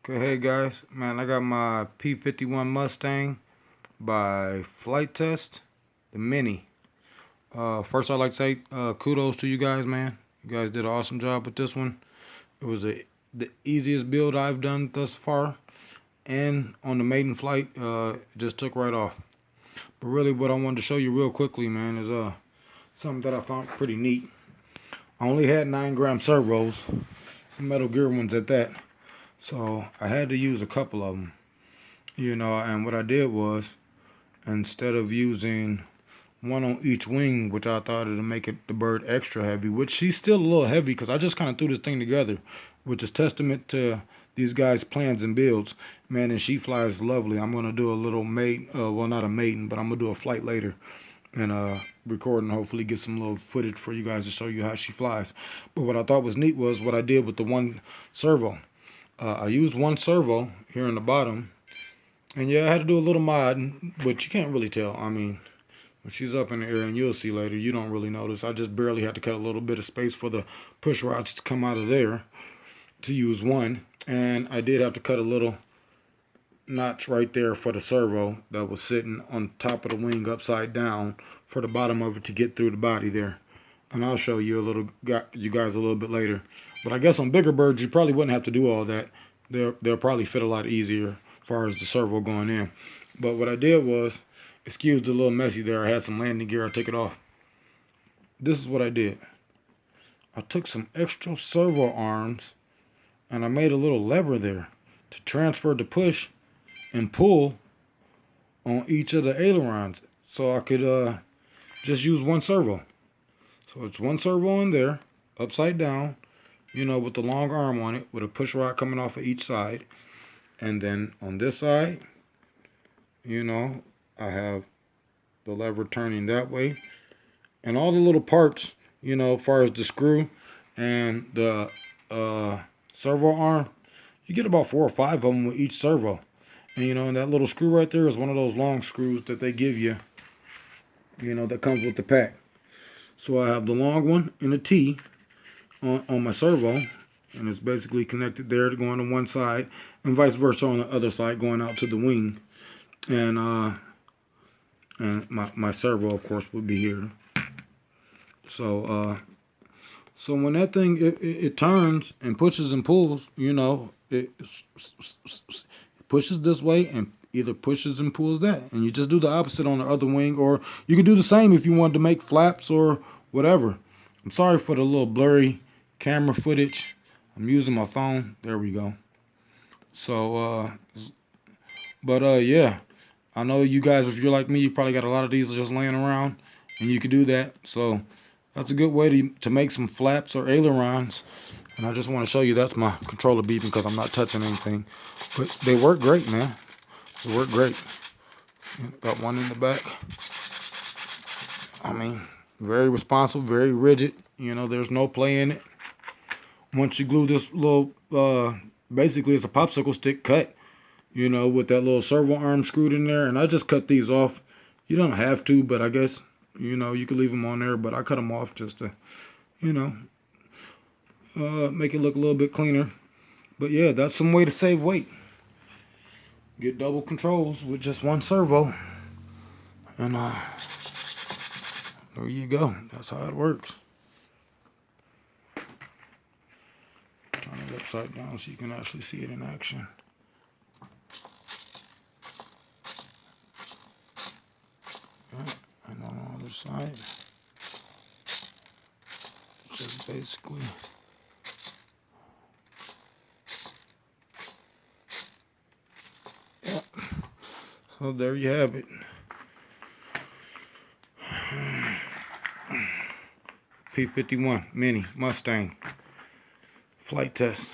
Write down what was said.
Okay, hey guys, man, I got my P51 Mustang by Flite Test, the Mini. First, I'd like to say kudos to you guys, man. You guys did an awesome job with this one. It was the easiest build I've done thus far, and on the maiden flight, it just took right off. But really, what I wanted to show you real quickly, man, is something that I found pretty neat. I only had 9-gram servos, some Metal Gear ones at that, so I had to use a couple of them. And what I did was, instead of using one on each wing, which I thought it'd make the bird extra heavy, which she's still a little heavy because I just kind of threw this thing together, which is testament to these guys' plans and builds. Man, and she flies lovely. I'm gonna do a little maiden, well, not a maiden, but I'm gonna do a flight later and record and hopefully get some little footage for you guys to show you how she flies. But what I thought was neat was what I did with the one servo. I used one servo here in the bottom, and yeah, I had to do a little mod, but you can't really tell. I mean, when she's up in the air, and you'll see later, you don't really notice. I just barely had to cut a little bit of space for the push rods to come out of there to use one. And I did have to cut a little notch right there for the servo that was sitting on top of the wing upside down for the bottom of it to get through the body there. And I'll show you you guys a little bit later. But I guess on bigger birds, you probably wouldn't have to do all that. They'll probably fit a lot easier as far as the servo going in. But what I did was, excuse the little messy there, I had some landing gear, I took it off. This is what I did. I took some extra servo arms and I made a little lever there to transfer the push and pull on each of the ailerons, so I could just use one servo. So it's one servo in there, upside down, with the long arm on it, with a push rod coming off of each side. And then on this side, I have the lever turning that way. And all the little parts, as far as the screw and the servo arm, you get about 4 or 5 of them with each servo. And that little screw right there is one of those long screws that they give you, that comes with the pack. So I have the long one in a T on my servo, and it's basically connected there to go on one side, and vice versa on the other side going out to the wing. And my servo, of course, would be here. So when that thing it turns and pushes and pulls, it pushes this way and either pushes and pulls that, and you just do the opposite on the other wing, or you could do the same if you wanted to make flaps or whatever. I'm sorry for the little blurry camera footage. I'm using my phone. There we go. So yeah, I know you guys, if you're like me, you probably got a lot of these just laying around, and you could do that. So that's a good way to make some flaps or ailerons. And I just want to show you that's my controller beeping because I'm not touching anything. But they work great, man. They work great. Got one in the back. I mean, very responsive, very rigid. There's no play in it. Once you glue this little, basically it's a popsicle stick cut, with that little servo arm screwed in there. And I just cut these off. You don't have to, but I guess, you could leave them on there. But I cut them off just to, make it look a little bit cleaner. But yeah, that's some way to save weight. Get double controls with just one servo. And there you go. That's how it works. Turn it upside down so you can actually see it in action. Yeah, and on the other side, just basically so there you have it. P51 Mini Mustang Flite Test.